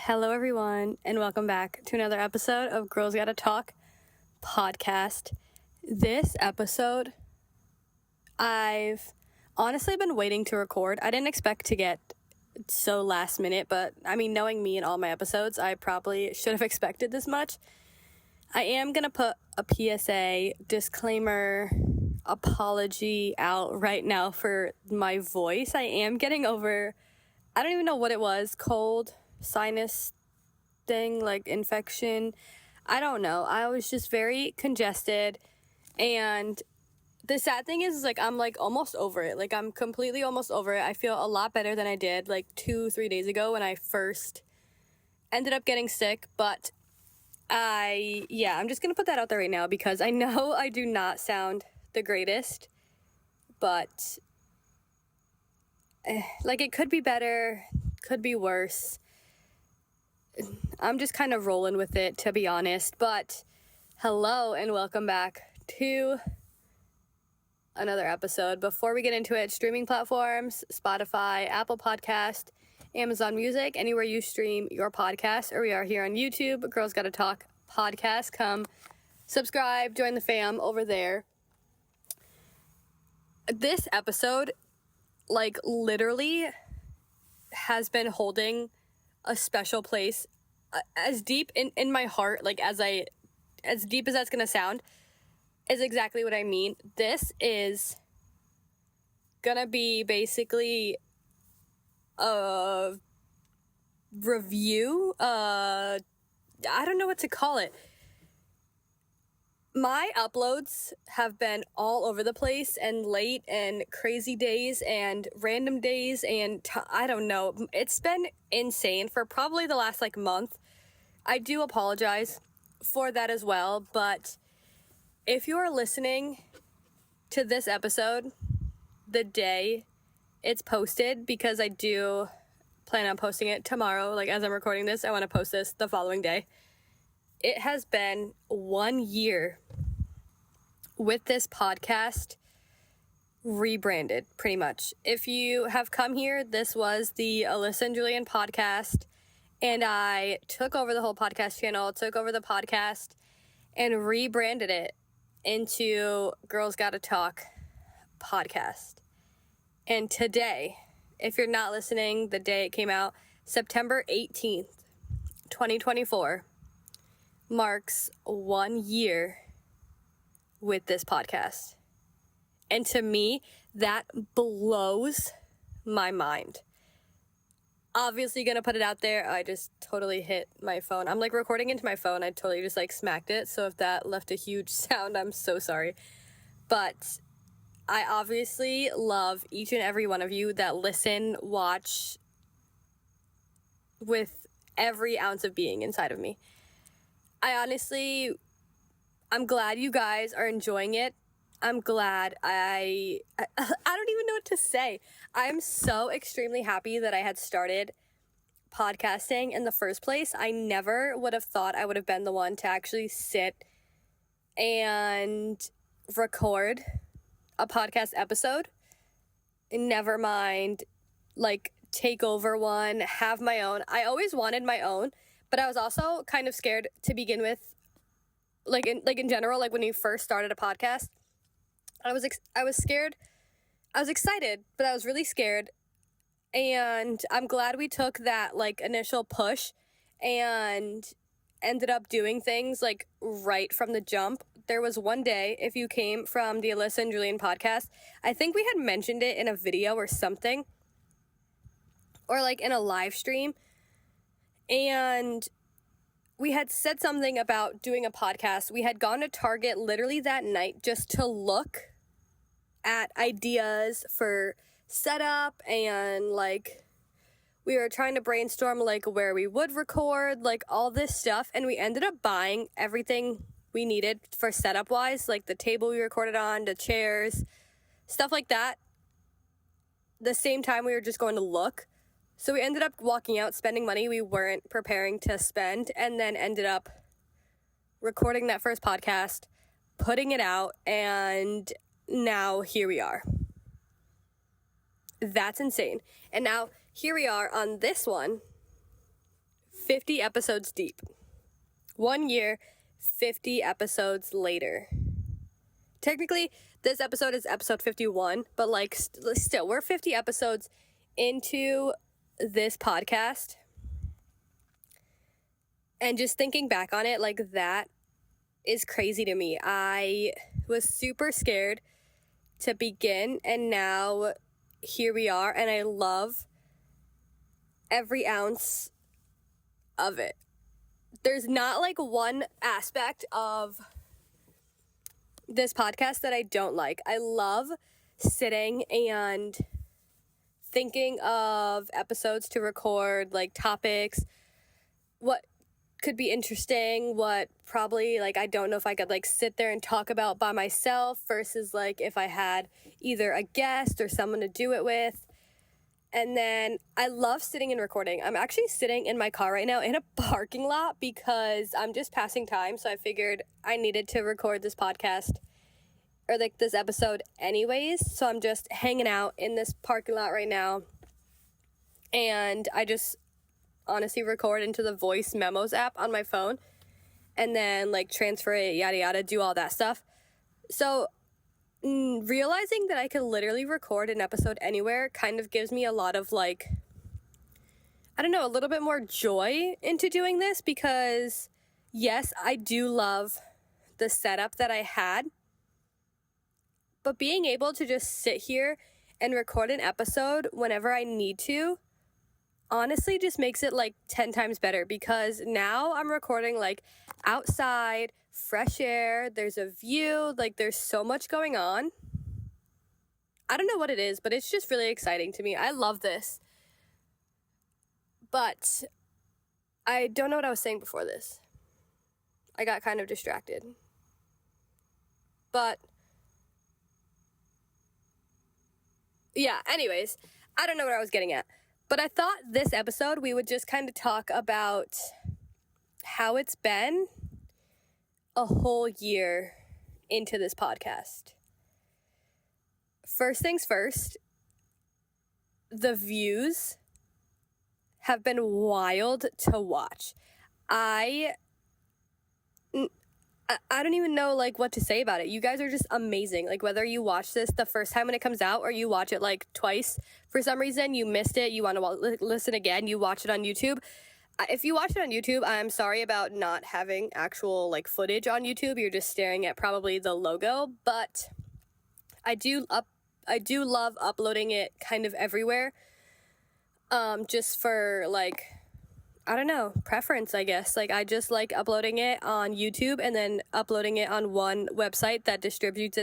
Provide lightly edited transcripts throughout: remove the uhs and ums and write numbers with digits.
Hello, everyone, and welcome back to another episode of Girls Gotta Talk podcast. This episode, I've honestly been waiting to record. I didn't expect to get so last minute, but I mean, knowing me and all my episodes, I probably should have expected this much. I am going to put a PSA, disclaimer, apology out right now for my voice. I am getting over, I don't even know what it was, cold, sinus thing, like infection. I don't know. I was just very congested, and the sad thing is like I'm like almost over it. Like I'm completely almost over it. I feel a lot better than I did like 2-3 days ago when I first ended up getting sick, but I'm just gonna put that out there right now because I know I do not sound the greatest, but like it could be better, could be worse. I'm just kind of rolling with it, to be honest. But hello and welcome back to another episode. Before we get into it, streaming platforms, Spotify, Apple Podcast, Amazon Music, anywhere you stream your podcast, or we are here on YouTube, Girls Gotta Talk podcast. Come subscribe, join the fam over there. This episode, like, literally has been holding a special place as deep in my heart, like as deep as that's gonna sound, is exactly what I mean. This is gonna be basically a review, I don't know what to call it. My uploads have been all over the place and late and crazy days and random days and I don't know. It's been insane for probably the last month. I do apologize for that as well, but if you are listening to this episode the day it's posted, because I do plan on posting it tomorrow, like as I'm recording this, I want to post this the following day. It has been 1 year with this podcast rebranded, pretty much. If you have come here, this was the Alyssa and Julian podcast, and I took over the whole podcast channel, took over the podcast, and rebranded it into Girls Gotta Talk podcast. And today, if you're not listening, the day it came out, September 18th, 2024, marks 1 year with this podcast. And to me, that blows my mind. Obviously gonna put it out there. I just totally hit my phone. I'm recording into my phone. I totally just smacked it. So if that left a huge sound, I'm so sorry. But I obviously love each and every one of you that listen, watch with every ounce of being inside of me. I'm glad you guys are enjoying it. I'm glad. I don't even know what to say. I'm so extremely happy that I had started podcasting in the first place. I never would have thought I would have been the one to actually sit and record a podcast episode. Never mind, take over one, have my own. I always wanted my own, but I was also kind of scared to begin with. In general, when you first started a podcast, I was scared. I was excited, but I was really scared. And I'm glad we took that initial push and ended up doing things right from the jump. There was one day, if you came from the Alyssa and Julian podcast, I think we had mentioned it in a video or something, or in a live stream, and we had said something about doing a podcast. We had gone to Target literally that night just to look at ideas for setup, and we were trying to brainstorm where we would record, all this stuff, and we ended up buying everything we needed for setup wise, the table we recorded on, the chairs, stuff like that. The same time we were just going to look. So we ended up walking out, spending money we weren't preparing to spend, and then ended up recording that first podcast, putting it out, and now here we are. That's insane. And now here we are on this one, 50 episodes deep. 1 year, 50 episodes later. Technically, this episode is episode 51, but like still, we're 50 episodes into this podcast. And just thinking back on it, like, that is crazy to me. I was super scared to begin, and now here we are, and I love every ounce of it. There's not like one aspect of this podcast that I don't like. I love sitting and thinking of episodes to record, like topics, what could be interesting, what probably like I don't know if I could like sit there and talk about by myself versus like if I had either a guest or someone to do it with. And then I love sitting and recording. I'm actually sitting in my car right now in a parking lot because I'm just passing time. So I figured I needed to record this podcast or like this episode anyways. So I'm just hanging out in this parking lot right now. And I just honestly record into the voice memos app on my phone and then like transfer it, yada, yada, do all that stuff. So realizing that I can literally record an episode anywhere kind of gives me a lot of like, I don't know, a little bit more joy into doing this because yes, I do love the setup that I had, but being able to just sit here and record an episode whenever I need to honestly just makes it like 10 times better because now I'm recording like outside, fresh air, there's a view, like there's so much going on. I don't know what it is, but it's just really exciting to me. I love this. But I don't know what I was saying before this. I got kind of distracted. But yeah, anyways, I don't know what I was getting at. But I thought this episode we would just kind of talk about how it's been a whole year into this podcast. First things first, the views have been wild to watch. I don't even know like what to say about it. You guys are just amazing. Like whether you watch this the first time when it comes out or you watch it like twice for some reason, you missed it, you want to listen again, you watch it on YouTube. If you watch it on YouTube, I'm sorry about not having actual like footage on YouTube. You're just staring at probably the logo, but I do love uploading it kind of everywhere. Just for like, I don't know, preference, I guess. Like I just like uploading it on YouTube and then uploading it on one website that distributes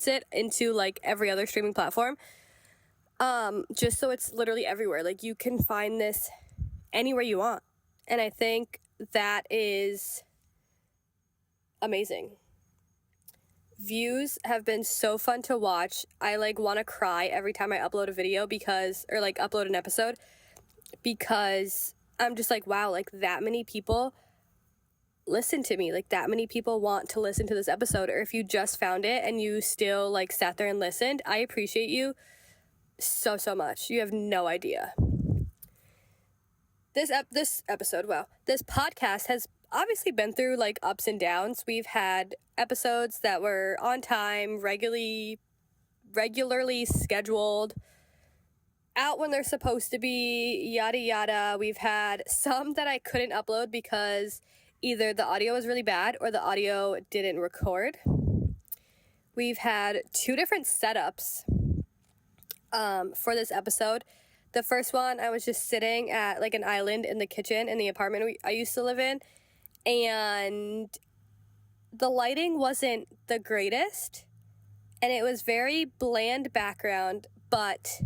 it into like every other streaming platform. Just so it's literally everywhere. Like you can find this anywhere you want. And I think that is amazing. Views have been so fun to watch. I like want to cry every time I upload a video or like upload an episode because I'm just like, wow, like that many people listen to me. Like that many people want to listen to this episode. Or if you just found it and you still like sat there and listened, I appreciate you so much. You have no idea. This podcast has obviously been through like ups and downs. We've had episodes that were on time, regularly scheduled, out when they're supposed to be, yada yada. We've had some that I couldn't upload because either the audio was really bad or the audio didn't record. We've had 2 different setups for this episode. The first one, I was just sitting at like an island in the kitchen in the apartment I used to live in, and the lighting wasn't the greatest, and it was very bland background, but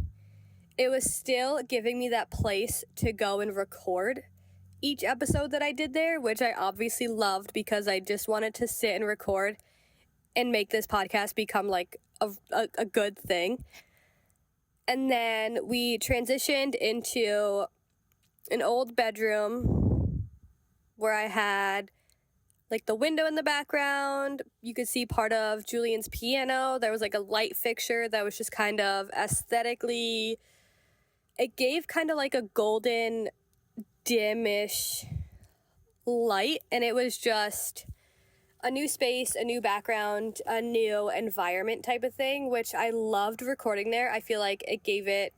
it was still giving me that place to go and record each episode that I did there, which I obviously loved because I just wanted to sit and record and make this podcast become like a good thing. And then we transitioned into an old bedroom where I had like the window in the background. You could see part of Julian's piano. There was like a light fixture that was just kind of aesthetically, it gave kind of like a golden dimish light, and it was just a new space, a new background, a new environment type of thing, which I loved recording there. I feel like it gave it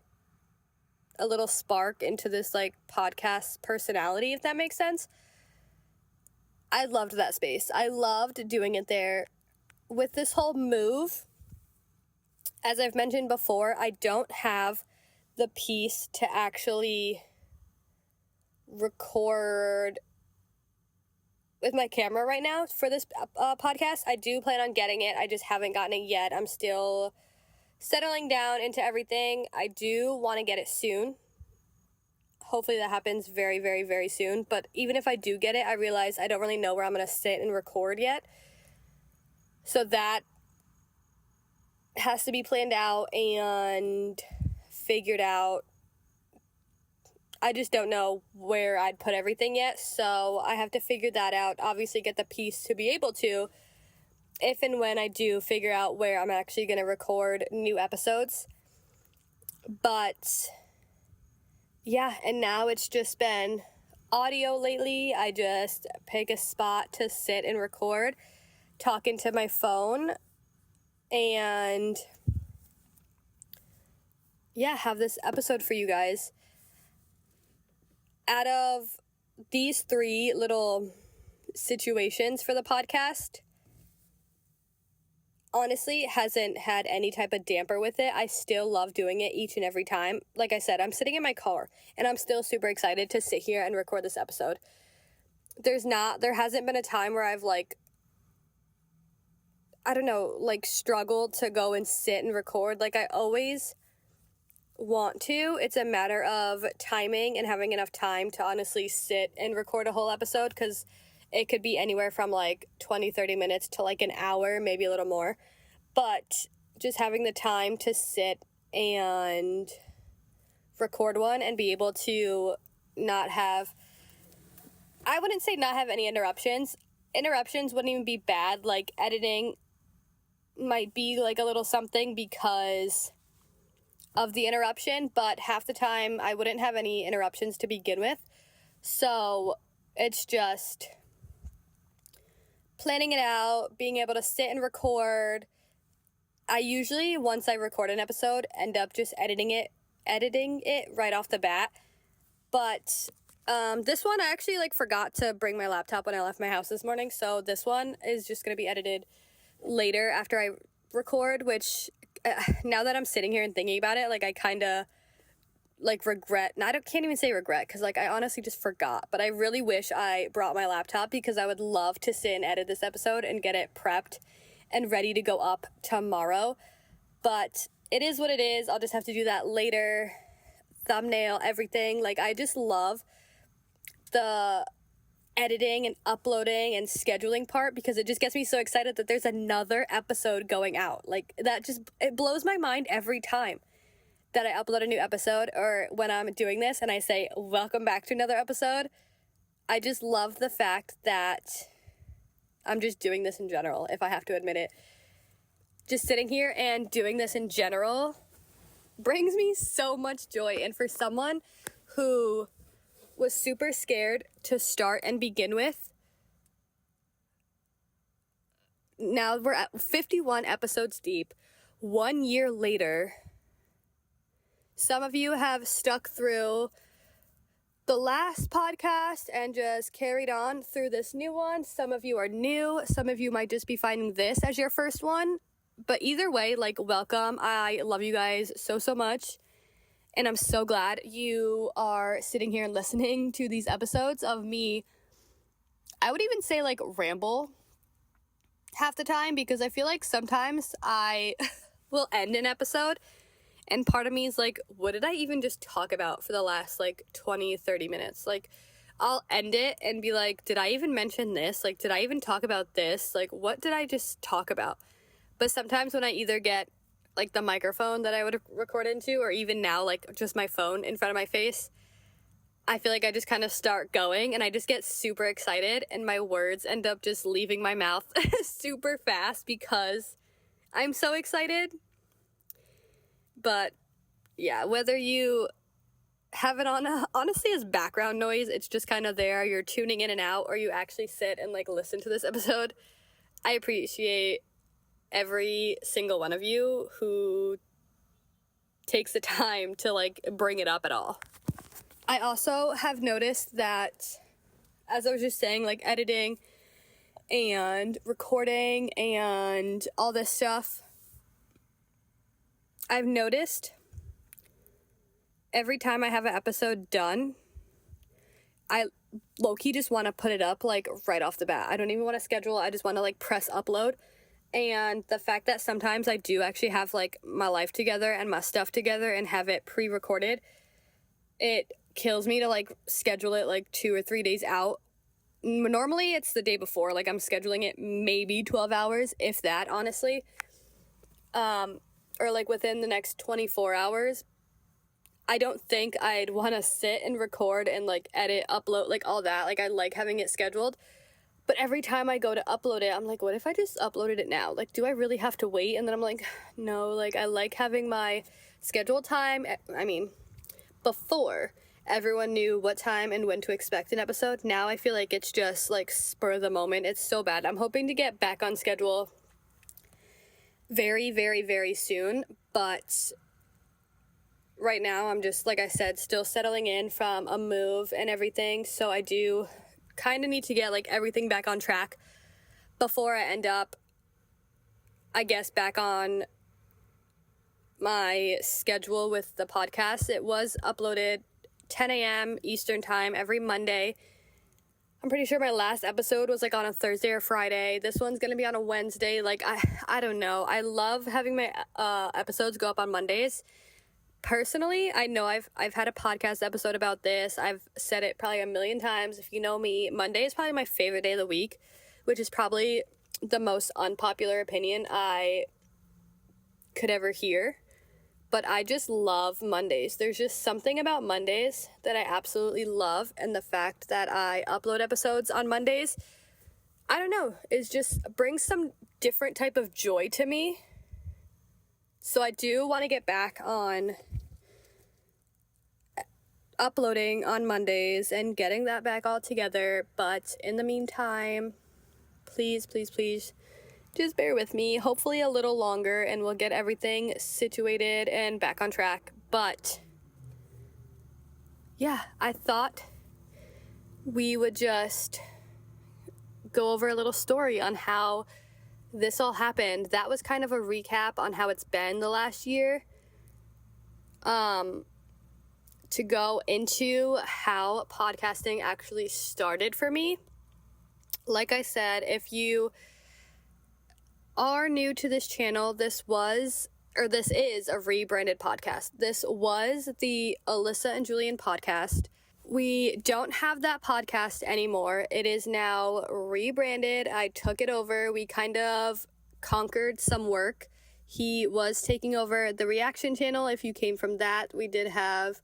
a little spark into this like podcast personality, if that makes sense. I loved that space. I loved doing it there. With this whole move, as I've mentioned before, I don't have the piece to actually record with my camera right now for this podcast. I do plan on getting it. I just haven't gotten it yet. I'm still settling down into everything. I do want to get it soon. Hopefully that happens very, very, very soon. But even if I do get it, I realize I don't really know where I'm going to sit and record yet. So that has to be planned out and figured out. I just don't know where I'd put everything yet. So I have to figure that out. Obviously get the piece to be able to, if and when I do figure out where I'm actually going to record new episodes. But yeah, and now it's just been audio lately. I just pick a spot to sit and record, talk into my phone, and yeah, have this episode for you guys. Out of these 3 little situations for the podcast, honestly, hasn't had any type of damper with it. I still love doing it each and every time. Like I said, I'm sitting in my car, and I'm still super excited to sit here and record this episode. There hasn't been a time where I've struggled to go and sit and record. Like, I always want to. It's a matter of timing and having enough time to honestly sit and record a whole episode, because it could be anywhere from 20-30 minutes to an hour, maybe a little more. But just having the time to sit and record one and be able to not have, I wouldn't say not have any interruptions. Interruptions wouldn't even be bad. Editing might be a little something because of the interruption, but half the time I wouldn't have any interruptions to begin with. So it's just planning it out, being able to sit and record. I usually, once I record an episode, end up just editing it right off the bat. But this one, I actually forgot to bring my laptop when I left my house this morning, so this one is just going to be edited later after I record, which now that I'm sitting here and thinking about it, I kind of regret, and can't even say regret, because I honestly just forgot, but I really wish I brought my laptop, because I would love to sit and edit this episode and get it prepped and ready to go up tomorrow. But it is what it is. I'll just have to do that later. Thumbnail, everything. I just love the editing and uploading and scheduling part, because it just gets me so excited that there's another episode going out. It blows my mind every time that I upload a new episode, or when I'm doing this and I say, welcome back to another episode. I just love the fact that I'm just doing this in general, if I have to admit it. Just sitting here and doing this in general brings me so much joy. And for someone who was super scared to start and begin with, now we're at 51 episodes deep, 1 year later. Some of you have stuck through the last podcast and just carried on through this new one. Some of you are new. Some of you might just be finding this as your first one. But either way, welcome. I love you guys so, so much. And I'm so glad you are sitting here and listening to these episodes of me. I would even say ramble half the time, because I feel sometimes I will end an episode and part of me is what did I even just talk about for the last 20-30 minutes? I'll end it and be did I even mention this? Did I even talk about this? What did I just talk about? But sometimes when I either get the microphone that I would record into, or even now just my phone in front of my face, I feel I just kind of start going and I just get super excited and my words end up just leaving my mouth super fast because I'm so excited. But yeah, whether you have it on honestly as background noise. It's just kind of there. You're tuning in and out, or you actually sit and like listen to this episode. I appreciate every single one of you who takes the time to like bring it up at all. I also have noticed that, as I was just saying, like editing and recording and all this stuff, I've noticed every time I have an episode done, I low-key just want to put it up like right off the bat. I don't even want to schedule. I just want to like press upload. And the fact that sometimes I do actually have like my life together and my stuff together and have it pre-recorded, it kills me to like schedule it like 2 or 3 days out. Normally it's the day before, like I'm scheduling it maybe 12 hours, if that, honestly. Or like within the next 24 hours. I don't think I'd want to sit and record and like edit, upload, like all that. Like I like having it scheduled. But every time I go to upload it, I'm like, what if I just uploaded it now? Like, do I really have to wait? And then I'm like, no, like I like having my scheduled time. I mean, before everyone knew what time and when to expect an episode. Now I feel like it's just like spur of the moment. It's so bad. I'm hoping to get back on schedule very, very, very soon. But right now I'm just, like I said, still settling in from a move and everything. So I do kind of need to get like everything back on track before I end up, I guess, back on my schedule with the podcast. It was uploaded 10 a.m. Eastern time every Monday. I'm pretty sure my last episode was like on a Thursday or Friday. This one's gonna be on a Wednesday. Like I don't know. I love having my episodes go up on Mondays. Personally, I know I've had a podcast episode about this. I've said it probably a million times. If you know me, Monday is probably my favorite day of the week, which is probably the most unpopular opinion I could ever hear. But I just love Mondays. There's just something about Mondays that I absolutely love. And the fact that I upload episodes on Mondays, I don't know, it just brings some different type of joy to me. So I do want to get back on uploading on Mondays and getting that back all together. But in the meantime, please, please, please, just bear with me. Hopefully a little longer and we'll get everything situated and back on track. But yeah, I thought we would just go over a little story on how this all happened. That was kind of a recap on how it's been the last year. To go into how podcasting actually started for me. Like I said, if you are new to this channel, this is a rebranded podcast. This was the Alyssa and Julian podcast. We don't have that podcast anymore. It is now rebranded. I took it over. We kind of conquered some work. He was taking over the reaction channel. If you came from that, we did have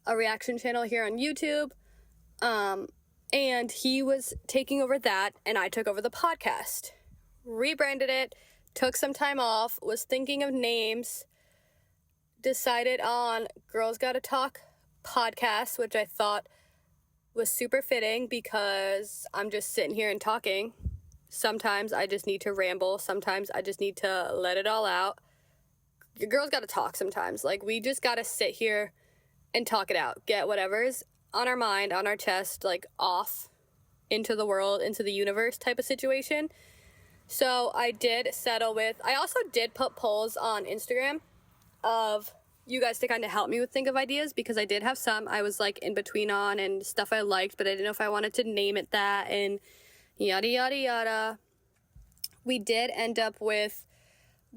a reaction channel here on YouTube. And he was taking over that, and I took over the podcast. Rebranded it, took some time off, was thinking of names, decided on Girls Gotta Talk podcast, which I thought was super fitting because I'm just sitting here and talking. Sometimes I just need to ramble. Sometimes I just need to let it all out. Your girls gotta talk sometimes. Like, we just gotta sit here and talk it out. Get whatever's on our mind, on our chest, like off into the world, into the universe type of situation. So I did settle with, I also did put polls on Instagram of you guys to kind of help me think of ideas, because I did have some I was like in between on and stuff I liked, but I didn't know if I wanted to name it that and yada, yada, yada. We did end up with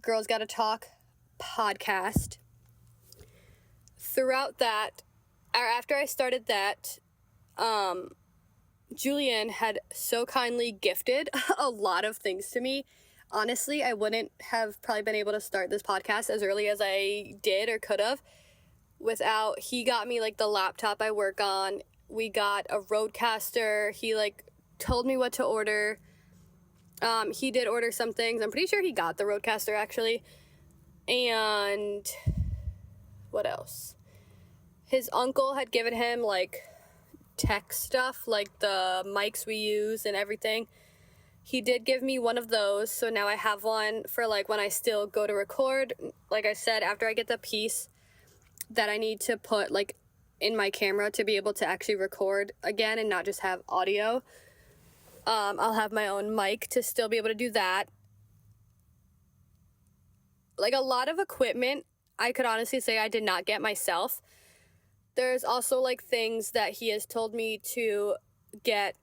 Girls Gotta Talk podcast. Throughout that, or after I started that, Julian had so kindly gifted a lot of things to me. Honestly, I wouldn't have probably been able to start this podcast as early as I did or could have without, he got me like the laptop I work on. We got a Rodecaster. He like told me what to order. He did order some things. I'm pretty sure he got the Rodecaster actually. And what else? his uncle had given him like tech stuff, like the mics we use and everything. He did give me one of those, so now I have one for like when I still go to record. Like I said, after I get the piece that I need to put like in my camera to be able to actually record again and not just have audio, I'll have my own mic to still be able to do that. Like a lot of equipment, I could honestly say I did not get myself. There's also like things that he has told me to get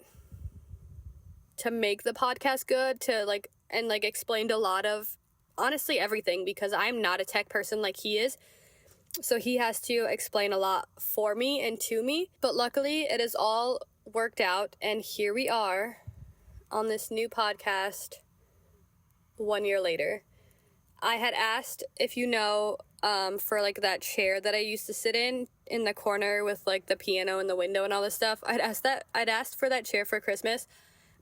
to make the podcast good, to like, and like explained a lot of honestly everything, because I'm not a tech person like he is. So he has to explain a lot for me and to me. But luckily it is all worked out, and here we are on this new podcast 1 year later. I had asked, if you know, for like that chair that I used to sit in the corner with like the piano and the window and all this stuff. I'd asked for that chair for Christmas.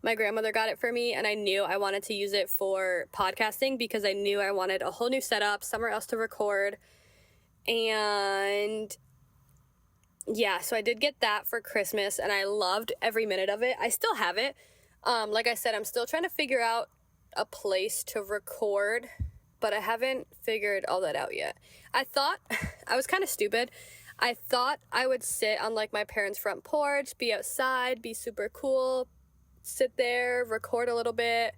My grandmother got it for me, and I knew I wanted to use it for podcasting because I knew I wanted a whole new setup, somewhere else to record. And yeah, so I did get that for Christmas, and I loved every minute of it. I still have it. Like I said, I'm still trying to figure out a place to record, but I haven't figured all that out yet. I thought, I was kind of stupid. I thought I would sit on like my parents' front porch, be outside, be super cool, sit there, record a little bit.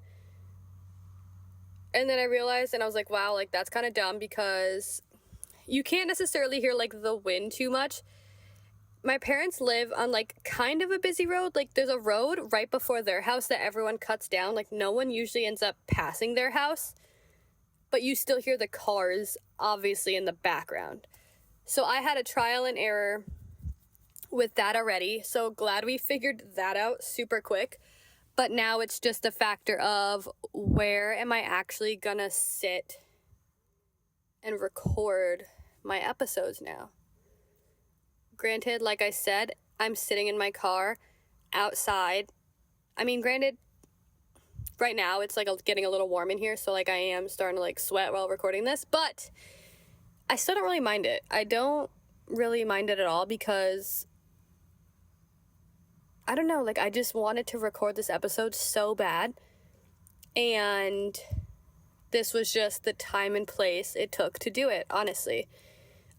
And then I realized, and I was like, wow, like that's kind of dumb because you can't necessarily hear like the wind too much. My parents live on like kind of a busy road. Like there's a road right before their house that everyone cuts down. Like no one usually ends up passing their house, but you still hear the cars obviously in the background. So I had a trial and error with that already. So glad we figured that out super quick. But now it's just a factor of where am I actually gonna sit and record my episodes now. Granted, like I said, I'm sitting in my car outside. I mean, granted, right now it's like getting a little warm in here, so like I am starting to like sweat while recording this, but I still don't really mind it. I don't really mind it at all because I don't know, like I just wanted to record this episode so bad, and this was just the time and place it took to do it, honestly.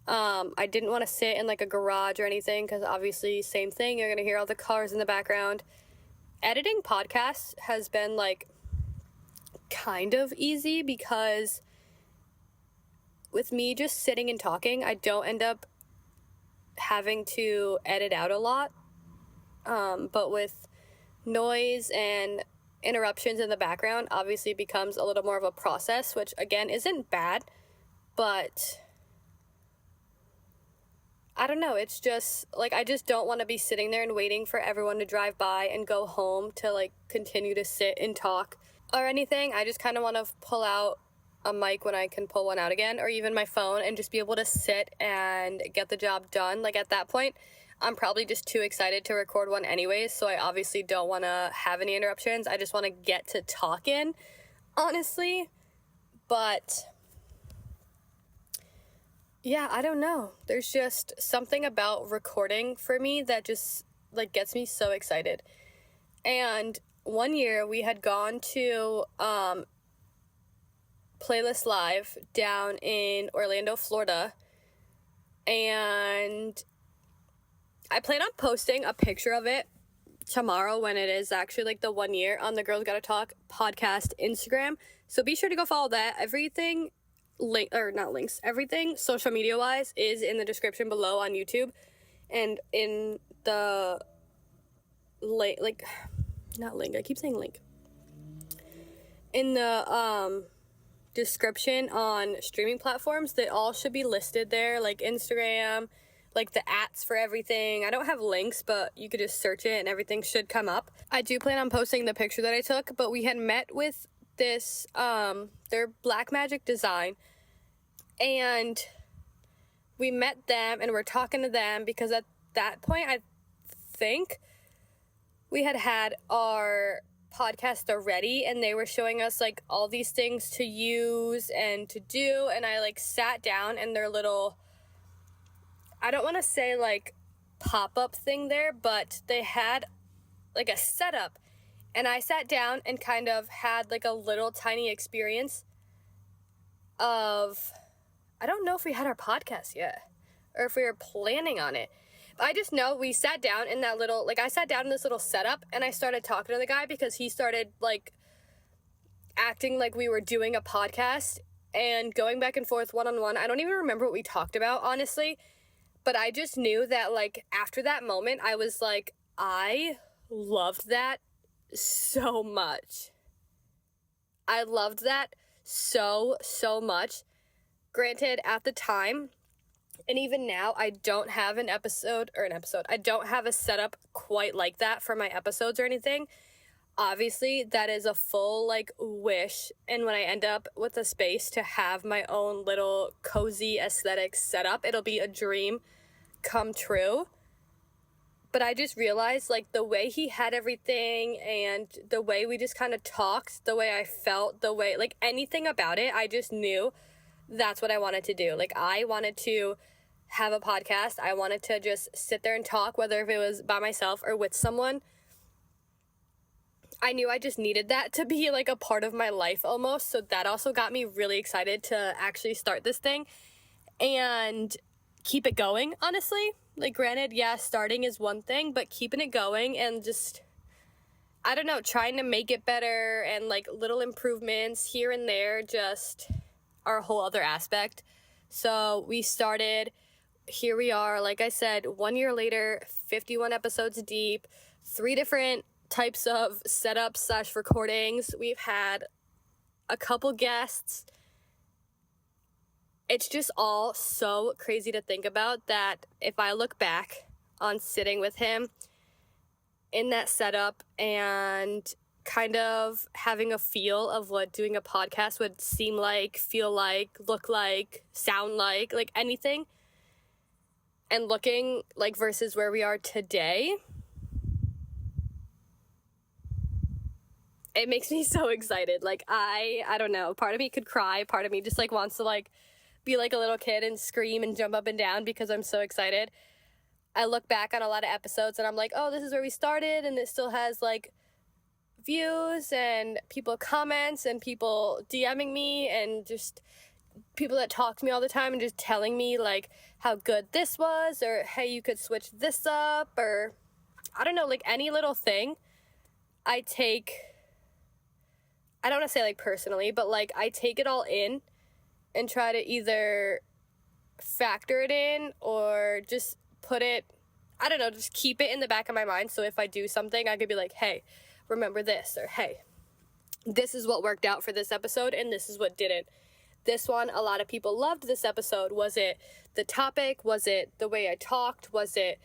I didn't want to sit in like a garage or anything because obviously same thing, you're going to hear all the cars in the background. Editing podcasts has been like kind of easy because with me just sitting and talking, I don't end up having to edit out a lot. But with noise and interruptions in the background, obviously it becomes a little more of a process, which again isn't bad, but I don't know, it's just like I just don't want to be sitting there and waiting for everyone to drive by and go home to like continue to sit and talk or anything. I just kind of want to pull out a mic when I can pull one out again, or even my phone, and just be able to sit and get the job done. Like at that point, I'm probably just too excited to record one anyways, so I obviously don't want to have any interruptions. I just want to get to talking, honestly. But yeah, I don't know. There's just something about recording for me that just like gets me so excited. And 1 year we had gone to Playlist Live down in Orlando, Florida, and I plan on posting a picture of it tomorrow when it is actually like the 1 year on the Girls Gotta Talk podcast Instagram. So be sure to go follow that. Everything everything social media wise is in the description below on YouTube, and in the in the description on streaming platforms. They all should be listed there, like Instagram, like the @ for everything. I don't have links, but you could just search it and everything should come up. I do plan on posting the picture that I took, but we had met with this their Black Magic Design, and we met them and we're talking to them because at that point I think we had our podcast already, and they were showing us like all these things to use and to do, and I like sat down in their little, I don't want to say like pop-up thing there, but they had like a setup, and I sat down and kind of had like a little tiny experience of, I don't know if we had our podcast yet or if we were planning on it. But I just know we sat down in that little, like I sat down in this little setup and I started talking to the guy because he started like acting like we were doing a podcast and going back and forth one-on-one. I don't even remember what we talked about, honestly, but I just knew that like after that moment, I was like, I loved that so much. I loved that so much. Granted, at the time, and even now, I don't have I don't have a setup quite like that for my episodes or anything. Obviously, that is a full, like, wish, and when I end up with a space to have my own little cozy aesthetic setup, it'll be a dream come true. But I just realized, like, the way he had everything and the way we just kind of talked, the way I felt, the way, like, anything about it, I just knew that's what I wanted to do. Like, I wanted to have a podcast. I wanted to just sit there and talk, whether if it was by myself or with someone. I knew I just needed that to be, like, a part of my life almost. So that also got me really excited to actually start this thing and keep it going, honestly. Like, granted, yeah, starting is one thing, but keeping it going and just, I don't know, trying to make it better and, like, little improvements here and there just are a whole other aspect. So we started, here we are, like I said, 1 year later, 51 episodes deep, 3 different types of setups / recordings. We've had a couple guests. It's just all so crazy to think about that if I look back on sitting with him in that setup and kind of having a feel of what doing a podcast would seem like, feel like, look like, sound like anything, and looking like versus where we are today, it makes me so excited. Like, I don't know, part of me could cry, part of me just like wants to like be like a little kid and scream and jump up and down because I'm so excited. I look back on a lot of episodes and I'm like, oh, this is where we started, and it still has like views and people comments and people DMing me and just people that talk to me all the time and just telling me like how good this was, or hey, you could switch this up, or I don't know, like any little thing I take, I don't want to say like personally, but like I take it all in and try to either factor it in or just put it, I don't know, just keep it in the back of my mind. So if I do something, I could be like, hey, remember this, or hey, this is what worked out for this episode and this is what didn't. This one, a lot of people loved this episode. Was it the topic? Was it the way I talked? Was it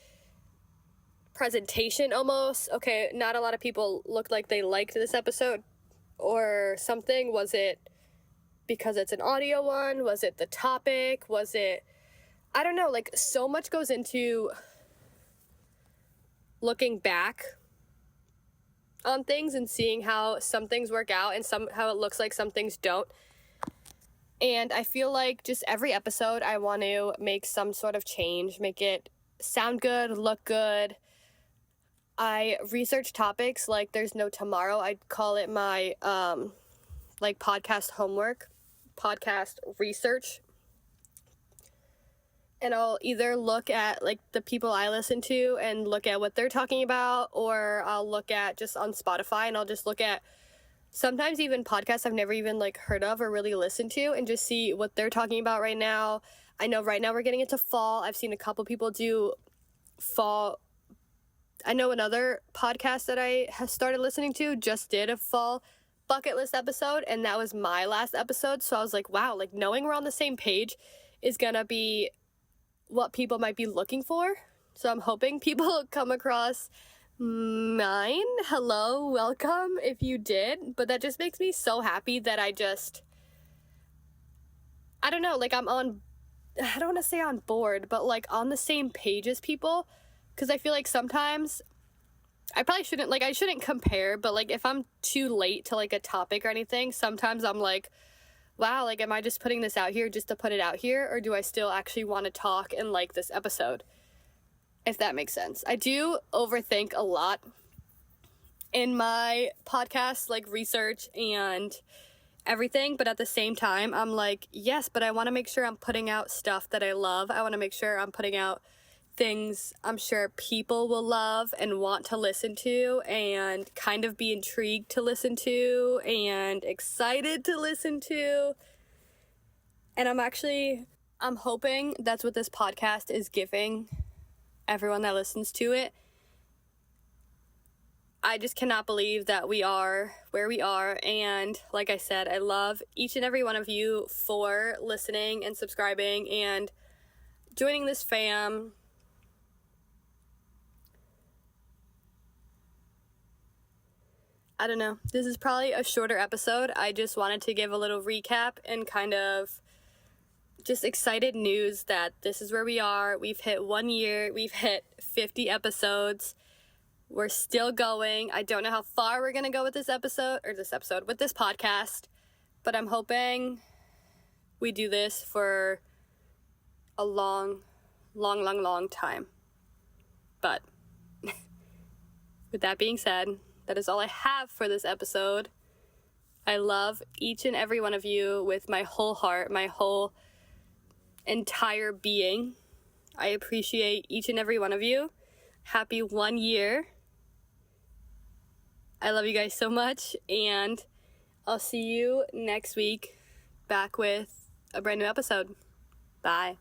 presentation almost? Okay, not a lot of people looked like they liked this episode or something. Was it because it's an audio one? Was it the topic? Was it, I don't know, like so much goes into looking back on things and seeing how some things work out and how it looks like some things don't. And I feel like just every episode I want to make some sort of change, make it sound good, look good. I research topics like there's no tomorrow. I'd call it my like podcast homework, podcast research. And I'll either look at like the people I listen to and look at what they're talking about, or I'll look at just on Spotify and I'll just look at sometimes even podcasts I've never even like heard of or really listened to and just see what they're talking about right now. I know right now we're getting into fall. I've seen a couple people do fall. I know another podcast that I have started listening to just did a fall bucket list episode, and that was my last episode. So I was like, wow, like knowing we're on the same page is gonna be what people might be looking for. So I'm hoping people come across mine. Hello, welcome if you did. But that just makes me so happy that I don't know, like I don't want to say on board, but like on the same page as people. Because I feel like sometimes I shouldn't compare, but like if I'm too late to like a topic or anything, sometimes I'm like, wow, like, am I just putting this out here just to put it out here, or do I still actually want to talk and like this episode? If that makes sense. I do overthink a lot in my podcast, like research and everything, but at the same time, I'm like, yes, but I want to make sure I'm putting out stuff that I love. I want to make sure I'm putting out things I'm sure people will love and want to listen to and kind of be intrigued to listen to and excited to listen to. And I'm hoping that's what this podcast is giving everyone that listens to it. I just cannot believe that we are where we are. And like I said, I love each and every one of you for listening and subscribing and joining this fam. I don't know. This is probably a shorter episode. I just wanted to give a little recap and kind of just excited news that this is where we are. We've hit 1 year. We've hit 50 episodes. We're still going. I don't know how far we're going to go with this podcast, but I'm hoping we do this for a long time. But with that being said, that is all I have for this episode. I love each and every one of you with my whole heart, my whole entire being. I appreciate each and every one of you. Happy 1 year. I love you guys so much, and I'll see you next week back with a brand new episode. Bye.